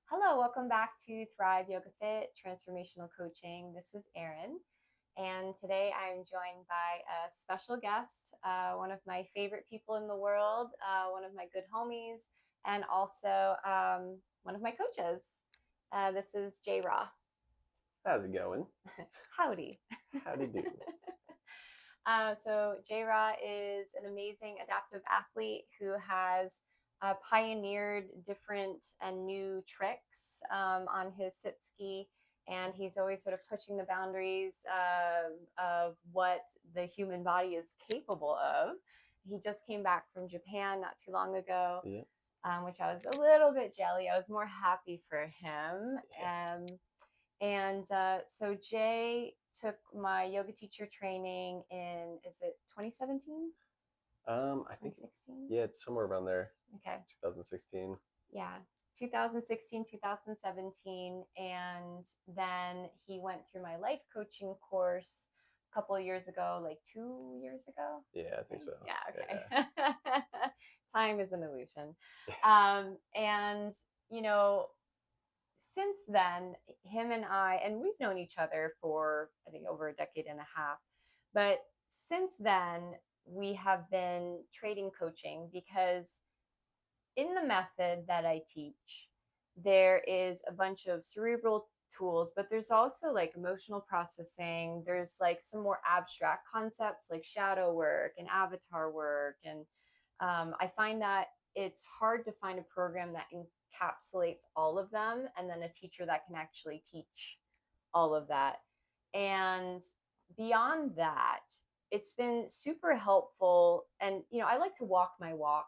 Hello, welcome back to Thrive Yoga Fit Transformational Coaching. This is Erin, and today I'm joined by a special guest, one of my favorite people in the world, one of my good homies, and also one of my coaches. This is Rawe. How's it going? Howdy. Howdy do. So Rawe is an amazing adaptive athlete who has pioneered different and new tricks on his sit ski, and he's always sort of pushing the boundaries of what the human body is capable of. He just came back from Japan not too long ago, Yeah. which I was a little bit jelly. I was more happy for him. Yeah. And so Jay took my yoga teacher training in, is it 2017? I think 2016? yeah, it's somewhere around there. Okay. 2016. Yeah. 2016, 2017. And then he went through my life coaching course a couple of years ago, like 2 years ago. Yeah, I think so. Yeah, Yeah. okay. Time is an illusion. Yeah. And, you know, since then, him and I, and we've known each other for, I think, over a decade and a half. But since then, we have been trading coaching because in the method that I teach, there is a bunch of cerebral tools, but there's also like emotional processing. There's like some more abstract concepts like shadow work and avatar work. And I find that it's hard to find a program that encapsulates all of them and then a teacher that can actually teach all of that. And beyond that, it's been super helpful. And, I like to walk my walk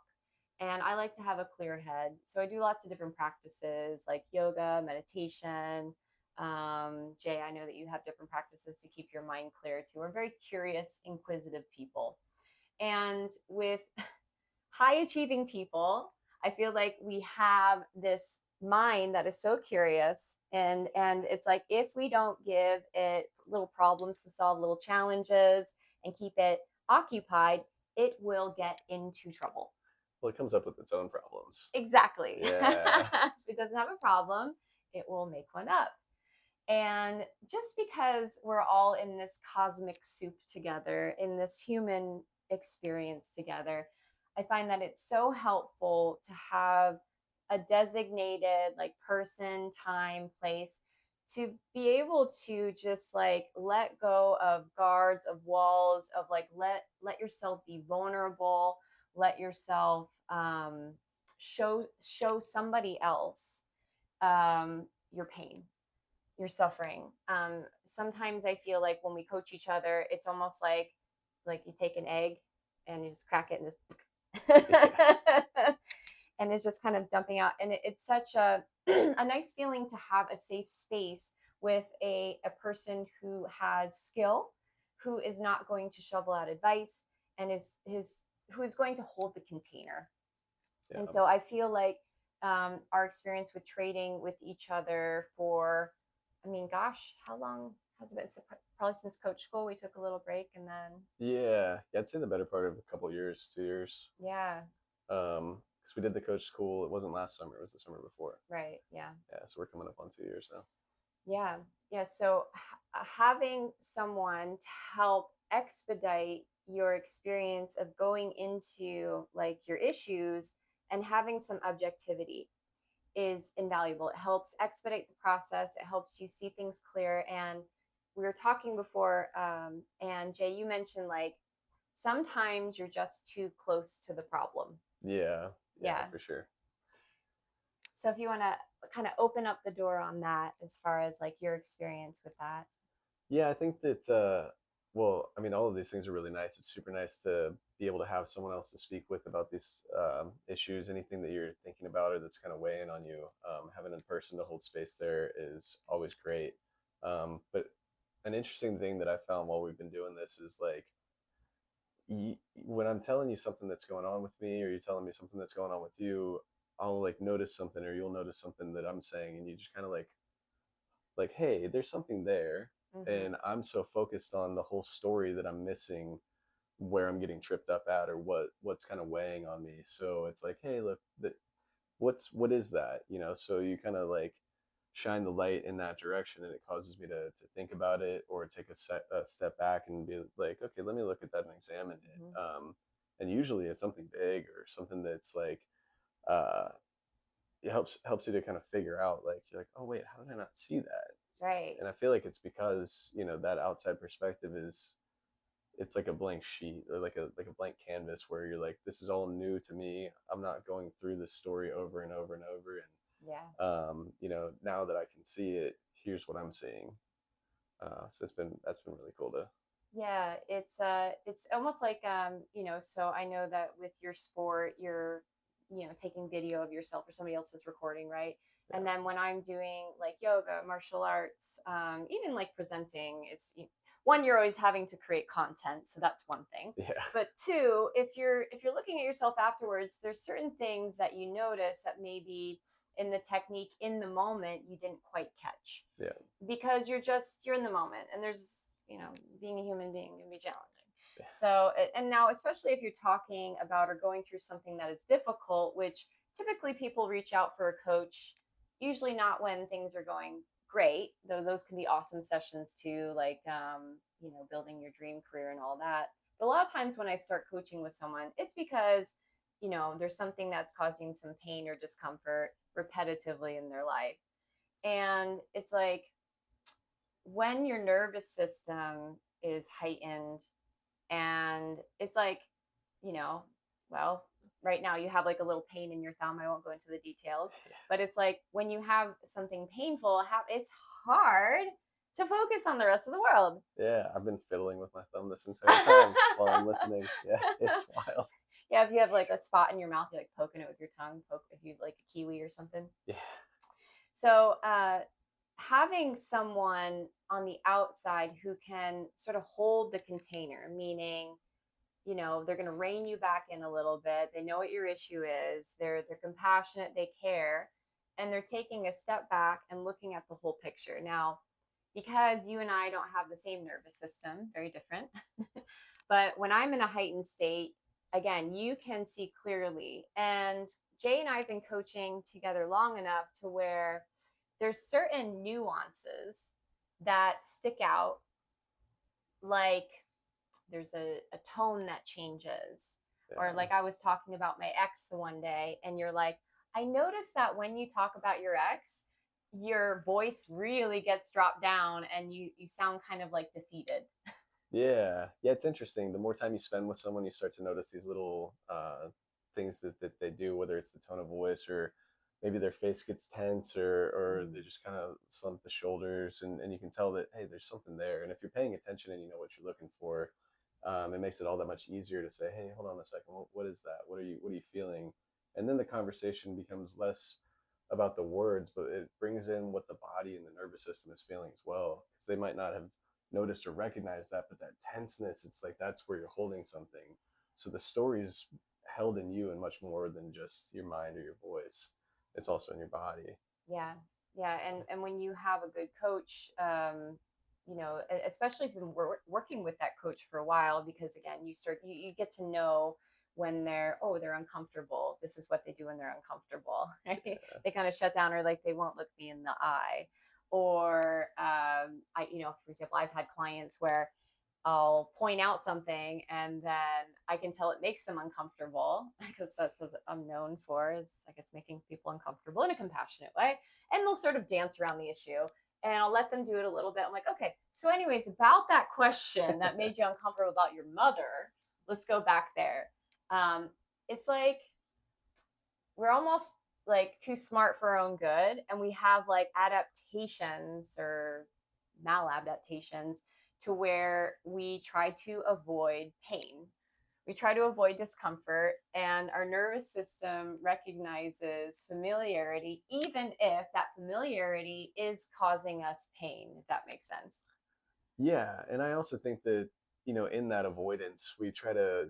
and I like to have a clear head. So I do lots of different practices like yoga, meditation. Jay, I know that you have different practices to keep your mind clear too. We're very curious, inquisitive people. And with high achieving people, I feel like we have this mind that is so curious, and it's like if we don't give it little problems to solve, little challenges, and keep it occupied, it will get into trouble. Well, it comes up with its own problems. Exactly. Yeah. If it doesn't have a problem, it will make one up. And just because we're all in this cosmic soup together, in this human experience together, I find that it's so helpful to have a designated like person, time, place to be able to just like let go of guards, of walls, of like let yourself be vulnerable, let yourself show somebody else your pain, your suffering. Sometimes I feel like when we coach each other, it's almost like you take an egg and you just crack it and Yeah. just and it's just kind of dumping out. And it's such a a nice feeling to have a safe space with a person who has skill, who is not going to shovel out advice, and is who is going to hold the container. Yeah. And so I feel like our experience with trading with each other for, I mean, gosh, how long has it been? Probably since coach school. We took a little break and then, Yeah. Yeah, I'd say the better part of a couple of years, 2 years. yeah, Because we did the coach school. It wasn't last summer, it was the summer before. right, yeah, Yeah, so we're coming up on 2 years now. yeah, yeah. So having someone to help expedite your experience of going into like your issues and having some objectivity is invaluable. It helps expedite the process. It helps you see things clear. And we were talking before, and Jay, you mentioned like sometimes you're just too close to the problem. Yeah. Yeah, Yeah. for sure. So if you want to kind of open up the door on that as far as like your experience with that. Yeah, I think that well, I mean, all of these things are really nice. It's super nice to be able to have someone else to speak with about these issues, anything that you're thinking about or that's kind of weighing on you. Having a person to hold space there is always great. But an interesting thing that I found while we've been doing this is like when I'm telling you something that's going on with me, or you're telling me something that's going on with you, I'll like notice something, or you'll notice something that I'm saying, and you just kind of like, hey, there's something there, Mm-hmm. and I'm so focused on the whole story that I'm missing where I'm getting tripped up at, or what's kind of weighing on me. So it's like, hey, look, what is that, you know? So you kind of like shine the light in that direction, and it causes me to think about it, or take a step back and be like, okay, let me look at that and examine Mhm. it. And usually it's something big or something that's like, uh, it helps you to kind of figure out, like, you're like, oh wait, how did I not see that? Right. And I feel like it's because, you know, that outside perspective is, it's like a blank sheet, or like a blank canvas, where you're like, this is all new to me. I'm not going through this story over and over and over. Yeah. And you know, now that I can see it, here's what I'm seeing. So that's been really cool to. Yeah, it's almost like so I know that with your sport you're taking video of yourself or somebody else is recording, right? And Yeah. then when I'm doing like yoga, martial arts, even like presenting, one, you're always having to create content, so that's one thing. Yeah. But two, if you're looking at yourself afterwards, there's certain things that you notice that maybe in the technique in the moment you didn't quite catch Yeah. because you're in the moment, and there's being a human being can be challenging. Yeah. So and now especially if you're talking about or going through something that is difficult, which typically people reach out for a coach, usually not when things are going great, though those can be awesome sessions too, like building your dream career and all that. But a lot of times when I start coaching with someone, it's because there's something that's causing some pain or discomfort repetitively in their life. And it's like when your nervous system is heightened, and it's like, you know, well, right now you have like a little pain in your thumb. I won't go into the details, but it's like when you have something painful, it's hard to focus on the rest of the world. Yeah, I've been fiddling with my thumb this entire time while I'm listening. Yeah, it's wild. Yeah, if you have like a spot in your mouth, you're like poking it with your tongue, poke if you like a kiwi or something. Yeah. So, having someone on the outside who can sort of hold the container, meaning, they're going to rein you back in a little bit. They know what your issue is. They're compassionate. They care, and they're taking a step back and looking at the whole picture. Now, because you and I don't have the same nervous system, very different. But when I'm in a heightened state, again, you can see clearly. And Jay and I have been coaching together long enough to where there's certain nuances that stick out, like there's a tone that changes. Or Yeah. like I was talking about my ex the one day, and you're like, I noticed that when you talk about your ex, your voice really gets dropped down and you sound kind of like defeated. Yeah, yeah, it's interesting. The more time you spend with someone, you start to notice these little things that they do, whether it's the tone of voice, or maybe their face gets tense, or Mm. they just kind of slump the shoulders, and you can tell that, hey, there's something there. And if you're paying attention and you know what you're looking for, it makes it all that much easier to say, hey, hold on a second, what is that? What are you feeling? And then the conversation becomes less about the words, but it brings in what the body and the nervous system is feeling as well, because they might not have noticed or recognized that, but that tenseness, it's like that's where you're holding something. So the story's held in you, and much more than just your mind or your voice. It's also in your body. Yeah, yeah, and when you have a good coach, especially if you've been working with that coach for a while, because again, you get to know when they're uncomfortable. This is what they do when they're uncomfortable, right? They kind of shut down, or like they won't look me in the eye, or for example, I've had clients where I'll point out something and then I can tell it makes them uncomfortable because that's what I'm known for, is I guess making people uncomfortable in a compassionate way. And they'll sort of dance around the issue, and I'll let them do it a little bit. I'm like, okay, so anyways, about that question that made you uncomfortable about your mother, let's go back there. Um, it's like we're almost like too smart for our own good, and we have like adaptations or maladaptations to where we try to avoid pain, we try to avoid discomfort, and our nervous system recognizes familiarity even if that familiarity is causing us pain, if that makes sense. Yeah, and I also think that, you know, in that avoidance, we try to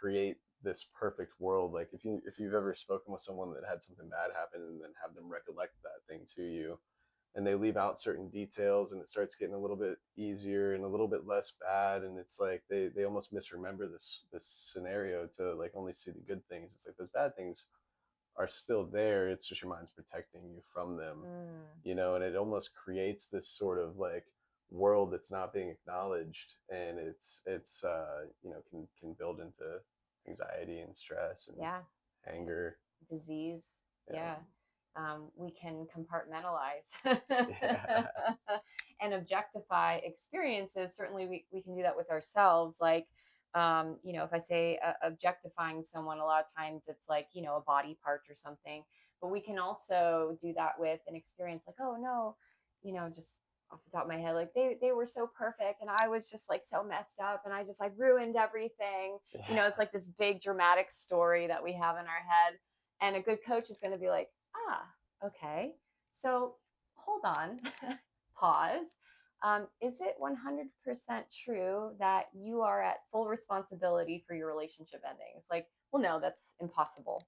create this perfect world. Like if you've ever spoken with someone that had something bad happen, and then have them recollect that thing to you, and they leave out certain details, and it starts getting a little bit easier and a little bit less bad, and it's like they almost misremember this scenario to like only see the good things. It's like those bad things are still there. It's just your mind's protecting you from them, Mm. and it almost creates this sort of like world that's not being acknowledged, and can build into anxiety and stress and Yeah. anger. Disease. Yeah. Yeah. We can compartmentalize Yeah. and objectify experiences. Certainly, we can do that with ourselves. Like, if I say objectifying someone, a lot of times it's like, a body part or something. But we can also do that with an experience like, oh no, just off the top of my head, like they were so perfect and I was just like so messed up and I just like ruined everything. Yeah. It's like this big dramatic story that we have in our head. And a good coach is going to be like, okay, so hold on, pause. Is it 100% true that you are at full responsibility for your relationship ending? It's like, well, no, that's impossible.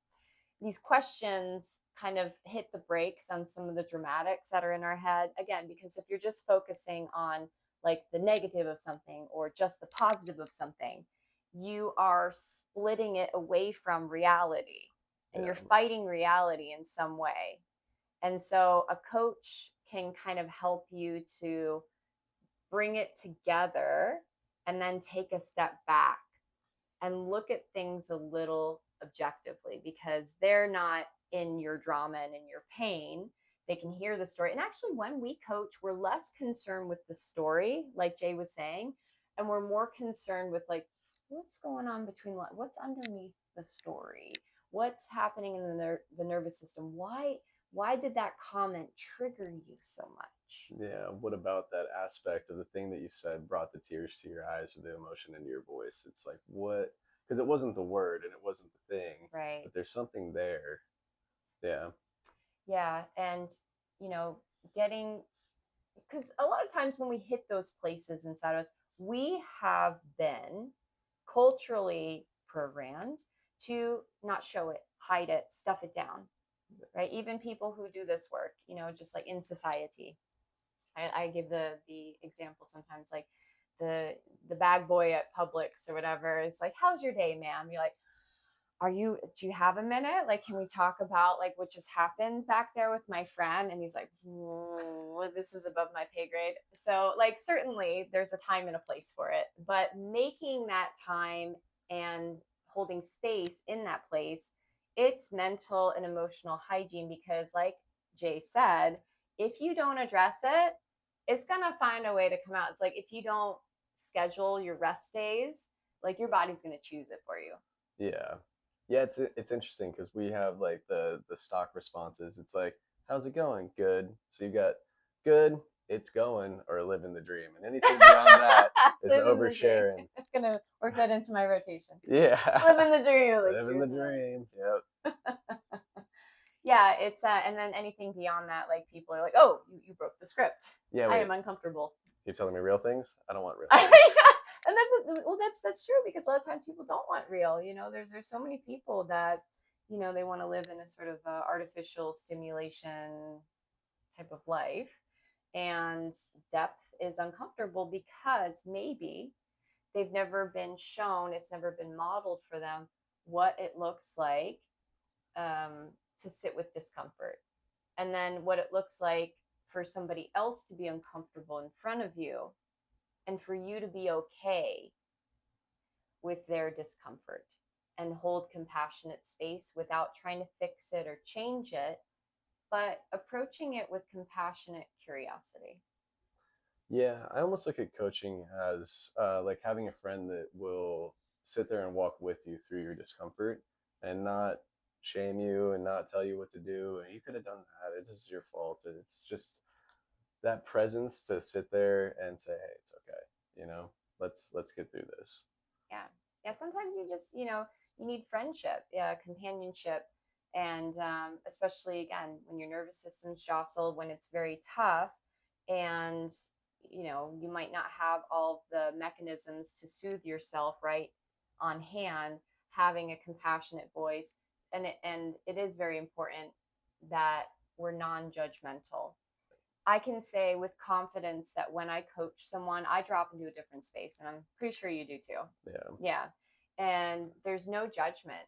These questions kind of hit the brakes on some of the dramatics that are in our head. Again, because if you're just focusing on like the negative of something or just the positive of something, you are splitting it away from reality and you're Yeah. fighting reality in some way. And so a coach can kind of help you to bring it together and then take a step back and look at things a little objectively because they're not in your drama and in your pain. They can hear the story. And actually, when we coach, we're less concerned with the story, like Jay was saying, and we're more concerned with like what's going on between what's underneath the story, what's happening in the nervous system. Why did that comment trigger you so much? Yeah. What about that aspect of the thing that you said brought the tears to your eyes or the emotion into your voice? It's like, what? Because it wasn't the word and it wasn't the thing, Right. but there's something there. Yeah. Yeah. And, you know, getting, because a lot of times when we hit those places inside of us, we have been culturally programmed to not show it, hide it, stuff it down, right? Even people who do this work, just like in society. I give the example sometimes, like the bag boy at Publix or whatever is like, "How's your day, ma'am?" You're like, do you have a minute? Like, can we talk about like what just happened back there with my friend? And he's like, this is above my pay grade. So, like, certainly there's a time and a place for it, but making that time and holding space in that place, it's mental and emotional hygiene because, like Jay said, if you don't address it, it's gonna find a way to come out. It's like if you don't schedule your rest days, like your body's gonna choose it for you. Yeah. Yeah, it's interesting because we have like the stock responses. It's like, how's it going? Good. So you got good, it's going, or living the dream. And anything beyond that is Living the dream. oversharing. I'm gonna work that into my rotation. Yeah. Just living the dream, like Living the cheers, man. dream. Yep. Yeah, it's and then anything beyond that, like people are like, "Oh, you broke the script. Yeah, I wait. am uncomfortable." You're telling me real things? I don't want real And things. that's true because a lot of times people don't want real. There's so many people that they want to live in a sort of artificial stimulation type of life, and depth is uncomfortable because maybe they've never been shown, it's never been modeled for them what it looks like to sit with discomfort. And then what it looks like for somebody else to be uncomfortable in front of you and for you to be okay with their discomfort and hold compassionate space without trying to fix it or change it, but approaching it with compassionate curiosity. Yeah, I almost look at coaching as like having a friend that will sit there and walk with you through your discomfort and not shame you and not tell you what to do. And you could have done that. It is your fault. It's just that presence to sit there and say, "Hey, it's okay. Let's get through this." Yeah. Yeah. Sometimes you just, you need friendship, yeah, companionship. And especially, again, when your nervous system's jostled, when it's very tough, and, you might not have all the mechanisms to soothe yourself right on hand, having a compassionate voice. And it is very important that we're non judgmental. I can say with confidence that when I coach someone, I drop into a different space, and I'm pretty sure you do too. Yeah. Yeah. And there's no judgment.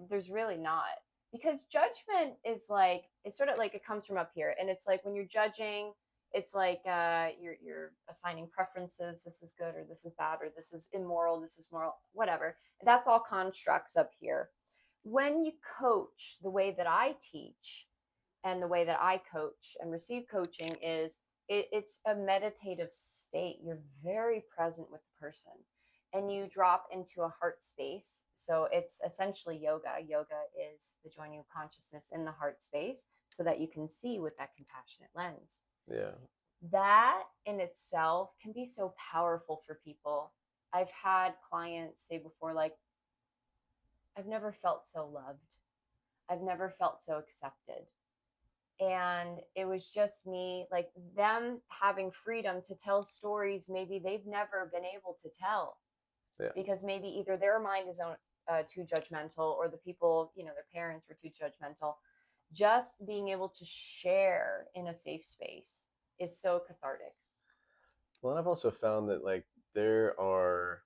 There's really not. because judgment is like, it's sort of like, it comes from up here, and it's like when you're judging, it's like you're assigning preferences. This is good or this is bad or this is immoral, this is moral, whatever. That's all constructs up here. When you coach the way that I teach, and the way that I coach and receive coaching is, it's a meditative state. You're very present with the person and you drop into a heart space. So it's essentially yoga. Yoga is the joining of consciousness in the heart space so that you can see with that compassionate lens. Yeah. That in itself can be so powerful for people. I've had clients say before, like, I've never felt so loved. I've never felt so accepted. And it was just me, like, them having freedom to tell stories maybe they've never been able to tell, Yeah. because maybe either their mind is too judgmental, or the people, their parents were too judgmental. Just being able to share in a safe space is so cathartic. Well, and I've also found that like there are,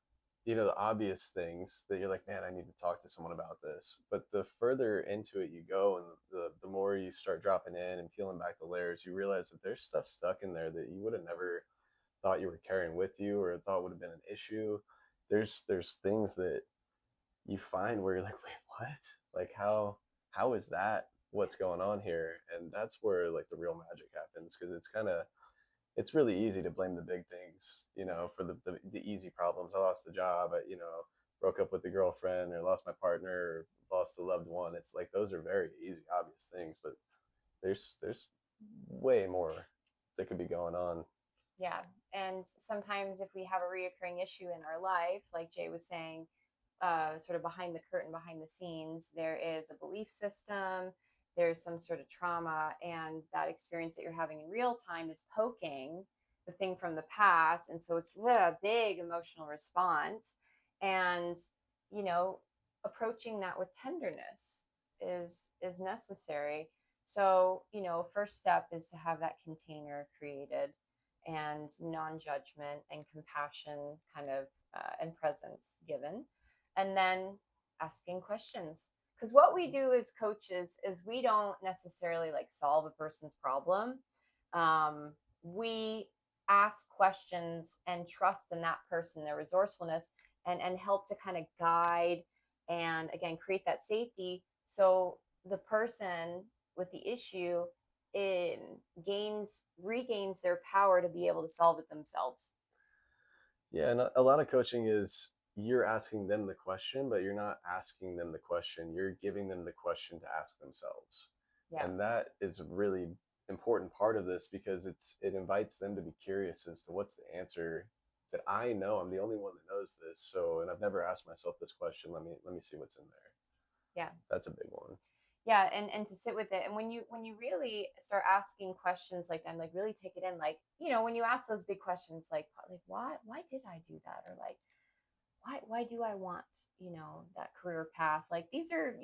the obvious things that you're like, man, I need to talk to someone about this. But the further into it you go, and the more you start dropping in and peeling back the layers, you realize that there's stuff stuck in there that you would have never thought you were carrying with you or thought would have been an issue. There's things that you find where you're like, wait, what? Like how is that what's going on here? And that's where like the real magic happens, because it's really easy to blame the big things, for the easy problems. I lost the job, broke up with the girlfriend, or lost my partner, or lost a loved one. It's like those are very easy, obvious things, but there's way more that could be going on. Yeah. And sometimes if we have a reoccurring issue in our life, like Jay was saying, sort of behind the curtain, behind the scenes, there is a belief system, there's some sort of trauma, and that experience that you're having in real time is poking the thing from the past. And so it's really a big emotional response. And, you know, approaching that with tenderness is necessary. So, first step is to have that container created, and non-judgment and compassion kind of, and presence given, and then asking questions. Because what we do as coaches is we don't necessarily like solve a person's problem. We ask questions and trust in that person, their resourcefulness, and help to kind of guide and again create that safety, so the person with the issue, it regains their power to be able to solve it themselves. Yeah, and a lot of coaching is you're asking them the question, but you're not asking them the question. You're giving them the question to ask themselves. Yeah. And that is a really important part of this, because it invites them to be curious as to what's the answer that I know. I'm the only one that knows this. So, and I've never asked myself this question. Let me see what's in there. Yeah. That's a big one. Yeah. And to sit with it, and when you really start asking questions like that, and like really take it in, like, when you ask those big questions, like why did I do that, or like why do I want, that career path, like these are,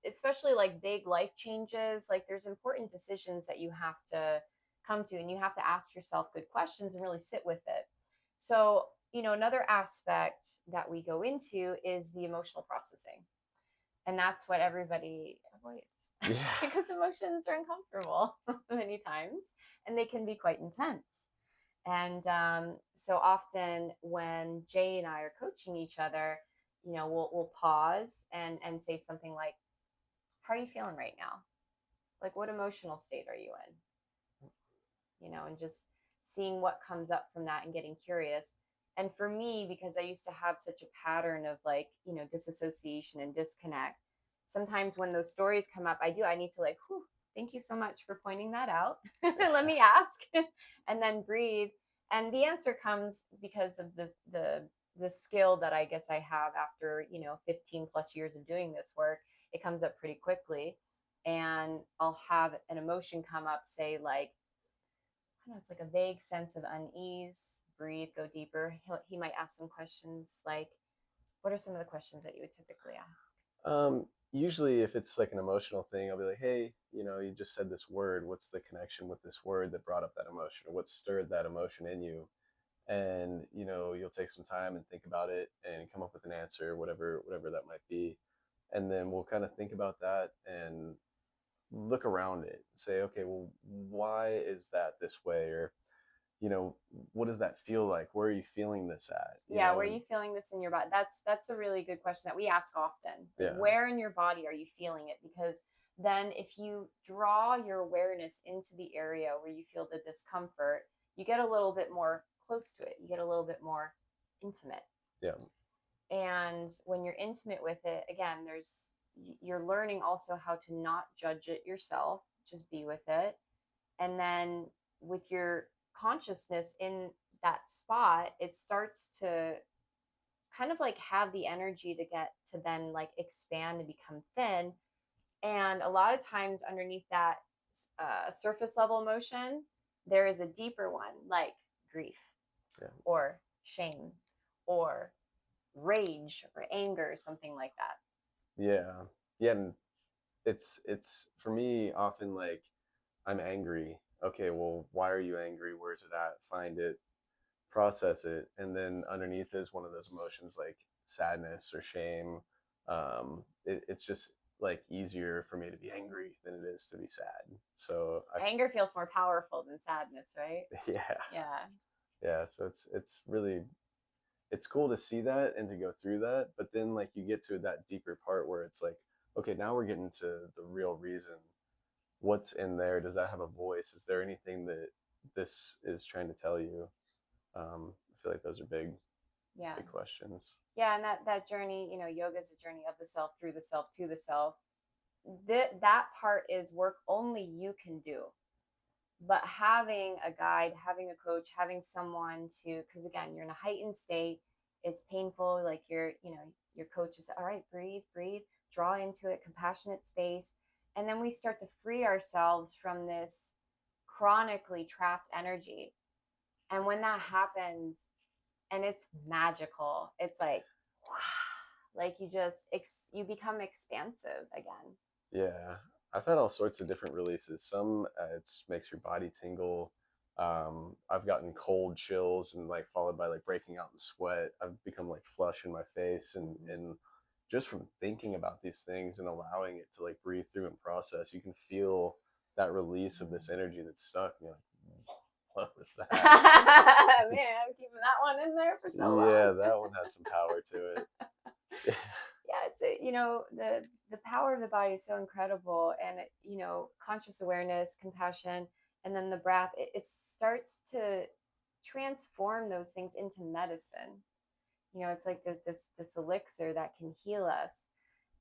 especially like big life changes, like there's important decisions that you have to come to, and you have to ask yourself good questions and really sit with it. So, another aspect that we go into is the emotional processing, and that's what everybody avoids Yeah. because emotions are uncomfortable many times, and they can be quite intense. And so often when Jay and I are coaching each other, we'll pause and say something like, "How are you feeling right now? Like, what emotional state are you in?" And just seeing what comes up from that and getting curious. And for me, because I used to have such a pattern of like, disassociation and disconnect, sometimes when those stories come up, I need to like, whew, thank you so much for pointing that out. Let me ask and then breathe. And the answer comes because of the skill that I guess I have after, 15 plus years of doing this work. It comes up pretty quickly. And I'll have an emotion come up, say like, I don't know, it's like a vague sense of unease. Breathe, go deeper. He might ask some questions like, what are some of the questions that you would typically ask? Usually, if it's like an emotional thing, I'll be like, hey, you just said this word. What's the connection with this word that brought up that emotion, or what stirred that emotion in you? And you'll take some time and think about it and come up with an answer, whatever that might be. and then we'll kind of think about that and look around it, say, okay, well, why is that this way? Or, you know, what does that feel like? Where are you feeling this at? You Yeah, know, where are and you feeling this in your body? That's a really good question that we ask often. Like, yeah, where in your body are you feeling it? Because then if you draw your awareness into the area where you feel the discomfort, you get a little bit more close to it. You get a little bit more intimate. yeah, And when you're intimate with it, again, you're learning also how to not judge it yourself, just be with it. And then with your consciousness in that spot, it starts to kind of like have the energy to get to then like expand and become thin. And a lot of times underneath that surface level emotion, there is a deeper one like grief yeah, or shame or rage or anger, something like that. yeah, yeah. And it's for me often like, I'm angry. Okay, well, why are you angry? Where's it at? Find it, process it, and then underneath is one of those emotions like sadness or shame. It's just like easier for me to be angry than it is to be sad. So Anger feels more powerful than sadness, right? yeah, Yeah. yeah. So it's really, it's cool to see that and to go through that, but then like you get to that deeper part where it's like, okay, now we're getting to the real reason. What's in there? Does that have a voice? Is there anything that this is trying to tell you? I feel like those are Yeah. big questions. Yeah, and that journey, yoga is a journey of the self, through the self, to the self. That part is work only you can do. But having a guide, having a coach, having someone to, because again, you're in a heightened state, it's painful. Like your coach is, all right, breathe, breathe, draw into it, compassionate space. And then we start to free ourselves from this chronically trapped energy. And when that happens, and it's magical, it's like you become expansive again. Yeah, I've had all sorts of different releases. Some it's makes your body tingle. I've gotten cold chills and like followed by like breaking out in sweat. I've become like flush in my face, and just from thinking about these things and allowing it to like breathe through and process, you can feel that release of this energy that's stuck. And you're like, what was that? Man, It's I'm keeping that one in there for so long. yeah, that one had some power to it. Yeah, the power of the body is so incredible, and conscious awareness, compassion, and then the breath. It starts to transform those things into medicine. It's like this elixir that can heal us,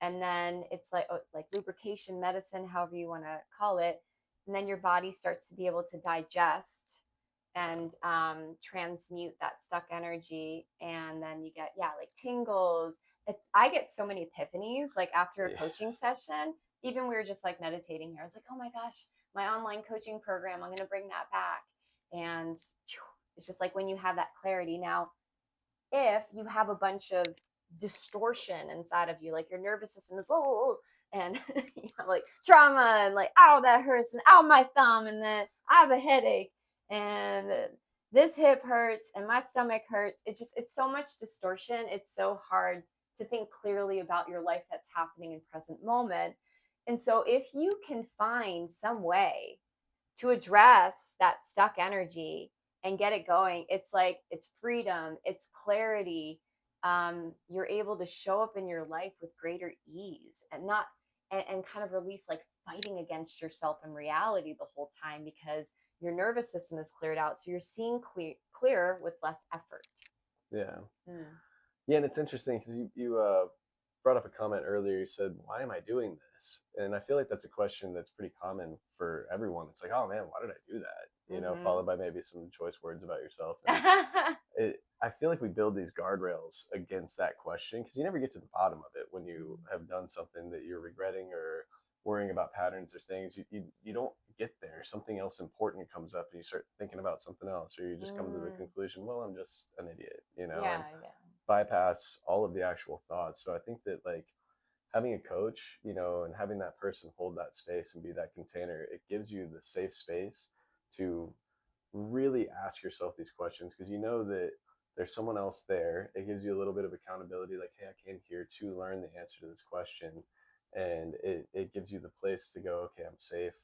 and then it's like lubrication, medicine, however you want to call it. And then your body starts to be able to digest and transmute that stuck energy, and then you get, yeah, like tingles. I get so many epiphanies like after a Yeah, coaching session. Even we were just like meditating here, I was like, oh my gosh, my online coaching program, I'm going to bring that back. And it's just like when you have that clarity. Now if you have a bunch of distortion inside of you, like your nervous system is, oh, and you have like trauma and like, oh, that hurts, and oh, my thumb, and then I have a headache, and this hip hurts, and my stomach hurts. It's so much distortion. It's so hard to think clearly about your life that's happening in present moment. And so if you can find some way to address that stuck energy and get it going, it's like it's freedom, it's clarity. You're able to show up in your life with greater ease and not and kind of release like fighting against yourself in reality the whole time, because your nervous system is cleared out, so you're seeing clearer with less effort. yeah. Mm. Yeah, and it's interesting because you brought up a comment earlier. You said, "Why am I doing this?" And I feel like that's a question that's pretty common for everyone. It's like, "Oh man, why did I do that?" You know, Mm-hmm. followed by maybe some choice words about yourself. And I feel like we build these guardrails against that question because you never get to the bottom of it when you have done something that you're regretting or worrying about patterns or things. You don't get there. Something else important comes up and you start thinking about something else, or you just come to the Mm. conclusion, well, I'm just an idiot, you know, and Yeah, yeah. bypass all of the actual thoughts. So I think that like having a coach, you know, and having that person hold that space and be that container, it gives you the safe space to really ask yourself these questions because you know that there's someone else there. It gives you a little bit of accountability, like, hey, I came here to learn the answer to this question. And it gives you the place to go, okay, I'm safe,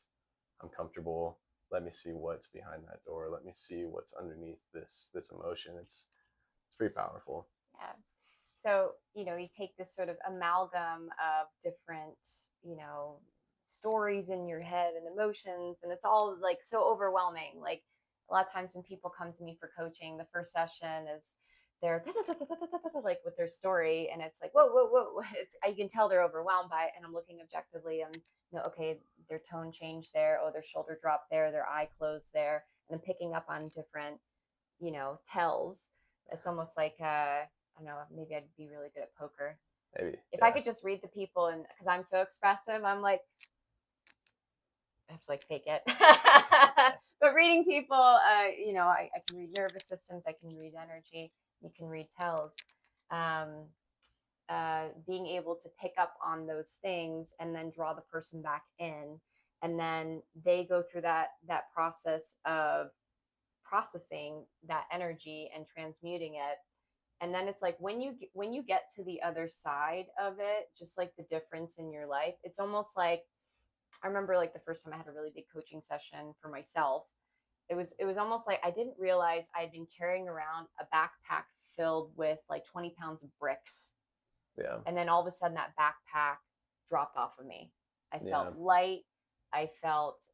I'm comfortable. Let me see what's behind that door. Let me see what's underneath this emotion. It's pretty powerful. Yeah. So, you take this sort of amalgam of different, stories in your head and emotions, and it's all like so overwhelming. Like a lot of times when people come to me for coaching, the first session is they're like with their story, and it's like, whoa, whoa, whoa. You can tell they're overwhelmed by it, and I'm looking objectively, and okay, their tone changed there, oh, their shoulder dropped there, their eye closed there, and I'm picking up on different, tells. It's almost like I don't know, maybe I'd be really good at poker. Maybe, If I yeah, could just read the people, and because I'm so expressive, I'm like, I have to like fake it. But reading people, I can read nervous systems, I can read energy, you can read tells. Um, Being able to pick up on those things and then draw the person back in, and then they go through that process of processing that energy and transmuting it. And then it's like when you get to the other side of it, just like the difference in your life, it's almost like I remember like the first time I had a really big coaching session for myself. It was almost like I didn't realize I'd been carrying around a backpack filled with like 20 pounds of bricks, yeah, and then all of a sudden that backpack dropped off of me. I yeah, felt light. I felt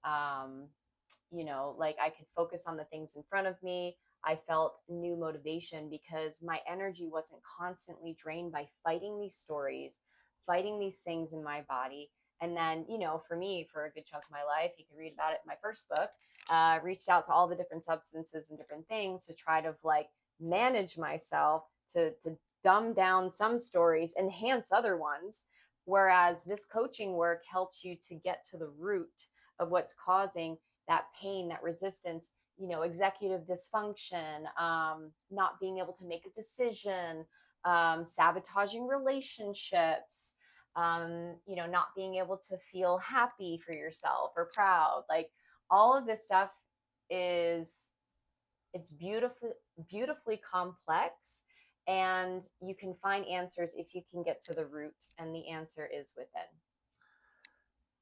like I could focus on the things in front of me. I felt new motivation because my energy wasn't constantly drained by fighting these stories, fighting these things in my body. And then, for me, for a good chunk of my life, you can read about it in my first book, reached out to all the different substances and different things to try to like manage myself to dumb down some stories, enhance other ones. Whereas this coaching work helps you to get to the root of what's causing that pain, that resistance, executive dysfunction, not being able to make a decision, sabotaging relationships, not being able to feel happy for yourself or proud. Like all of this stuff is it's beautifully complex, and you can find answers if you can get to the root, and the answer is within.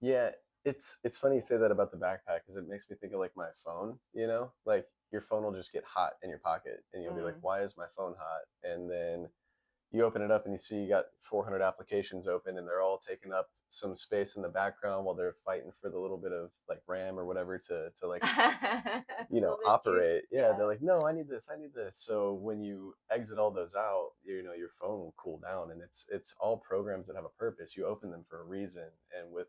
yeah. It's funny you say that about the backpack because it makes me think of like my phone. Like your phone will just get hot in your pocket, and you'll be like, Mm. "Why is my phone hot?" And then you open it up and you see you got 400 applications open, and they're all taking up some space in the background while they're fighting for the little bit of like RAM or whatever to like A little bit of juice. operate. Yeah, Yeah. they're like, no, I need this. So when you exit all those out, your phone will cool down, and it's all programs that have a purpose. You open them for a reason. And with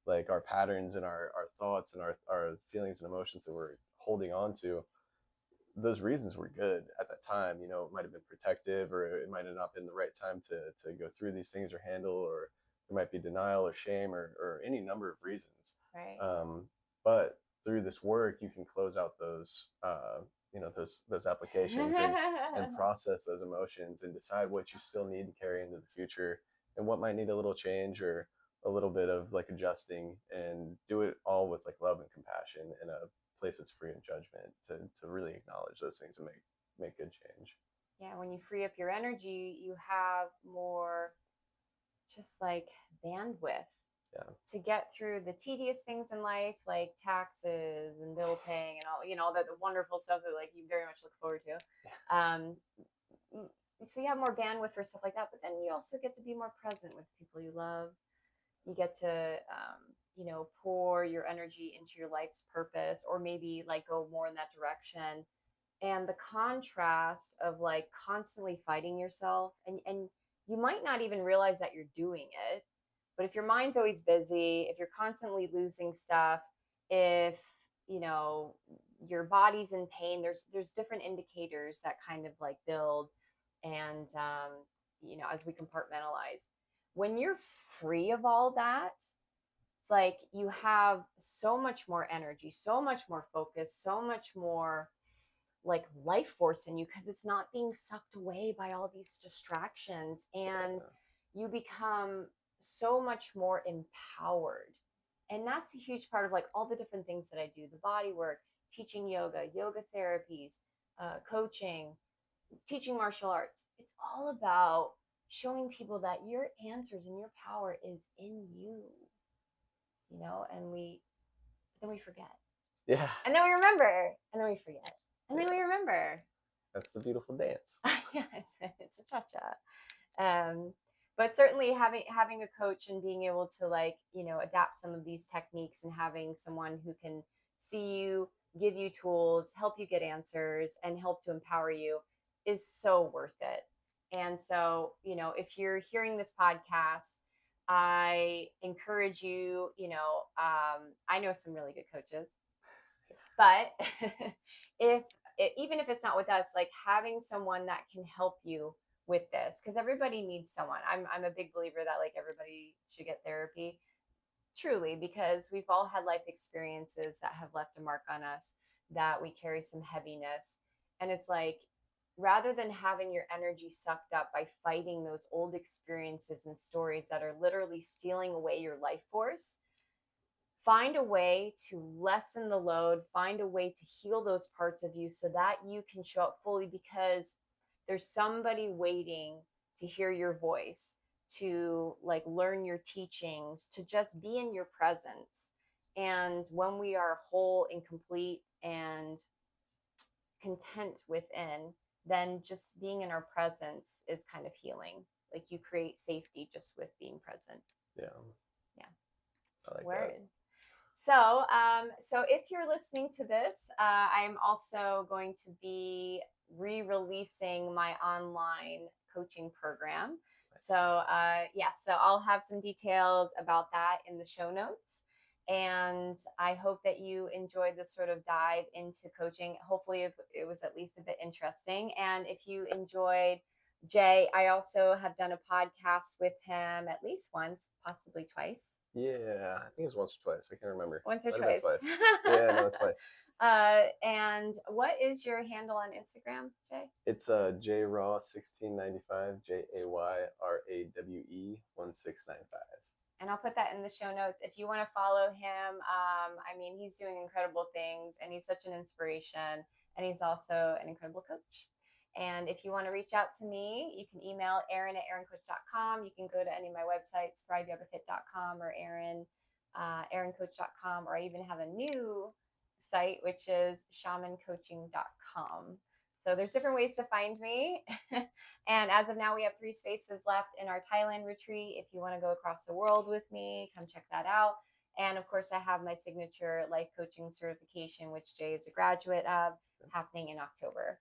like our patterns and our thoughts and our feelings and emotions that we're holding on to, those reasons were good at that time. It might have been protective, or it might have not been the right time to go through these things or handle, or there might be denial or shame, or any number of reasons. Right. But through this work, you can close out those applications, and process those emotions and decide what you still need to carry into the future, and what might need a little change or a little bit of like adjusting, and do it all with like love and compassion in a place that's free of judgment, to really acknowledge those things and make good change. Yeah, when you free up your energy, you have more just like bandwidth Yeah, to get through the tedious things in life, like taxes and bill paying and all, the wonderful stuff that like you very much look forward to. So you have more bandwidth for stuff like that, but then you also get to be more present with people you love. You get to, pour your energy into your life's purpose, or maybe like go more in that direction. And the contrast of like constantly fighting yourself, and you might not even realize that you're doing it, but if your mind's always busy, if you're constantly losing stuff, if you know your body's in pain, there's different indicators that kind of like build, and as we compartmentalize, when you're free of all that, it's like you have so much more energy, so much more focus, so much more like life force in you, because it's not being sucked away by all these distractions, and you become so much more empowered. And that's a huge part of like all the different things that I do, the body work, teaching yoga, yoga therapies, coaching. teaching martial arts. It's all about showing people that your answers and your power is in you, and then we forget. Yeah. And then we remember, and then we forget. And then Yeah. we remember. That's the beautiful dance. Yeah, it's a cha-cha. But certainly having a coach and being able to adapt some of these techniques and having someone who can see you, give you tools, help you get answers, and help to empower you is so worth it. And so, if you're hearing this podcast, I encourage you, I know some really good coaches, but if even if it's not with us, like having someone that can help you with this, because everybody needs someone. I'm a big believer that like everybody should get therapy, truly, because we've all had life experiences that have left a mark on us, that we carry some heaviness. And it's like, rather than having your energy sucked up by fighting those old experiences and stories that are literally stealing away your life force, find a way to lessen the load, find a way to heal those parts of you so that you can show up fully, because there's somebody waiting to hear your voice, to like learn your teachings, to just be in your presence. And when we are whole and complete and content within, then just being in our presence is kind of healing. Like you create safety just with being present. Yeah. Yeah. I like Word. that. So if you're listening to this, I am also going to be re-releasing my online coaching program. Nice. So I'll have some details about that in the show notes. And I hope that you enjoyed this sort of dive into coaching. Hopefully, if it was at least a bit interesting. And if you enjoyed Jay, I also have done a podcast with him at least once, possibly twice. Yeah, I think it's once or twice. I can't remember. Once or Might have twice. been twice. Yeah, no, it's twice. And what is your handle on Instagram, Jay? It's JRawe 1695, JAYRAWE 1695. And I'll put that in the show notes if you want to follow him. I mean, he's doing incredible things, and he's such an inspiration, and he's also an incredible coach. And if you want to reach out to me, you can email Erin at erincoach.com. You can go to any of my websites, thriveyogafit.com or erincoach.com, or I even have a new site, which is shamancoaching.com. So there's different ways to find me. And as of now, we have 3 spaces left in our Thailand retreat. If you want to go across the world with me, come check that out. And of course, I have my signature life coaching certification, which Jay is a graduate of, happening in October.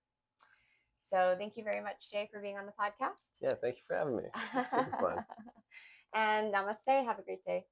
So thank you very much, Jay, for being on the podcast. Yeah, thank you for having me. It's super fun. And namaste. Have a great day.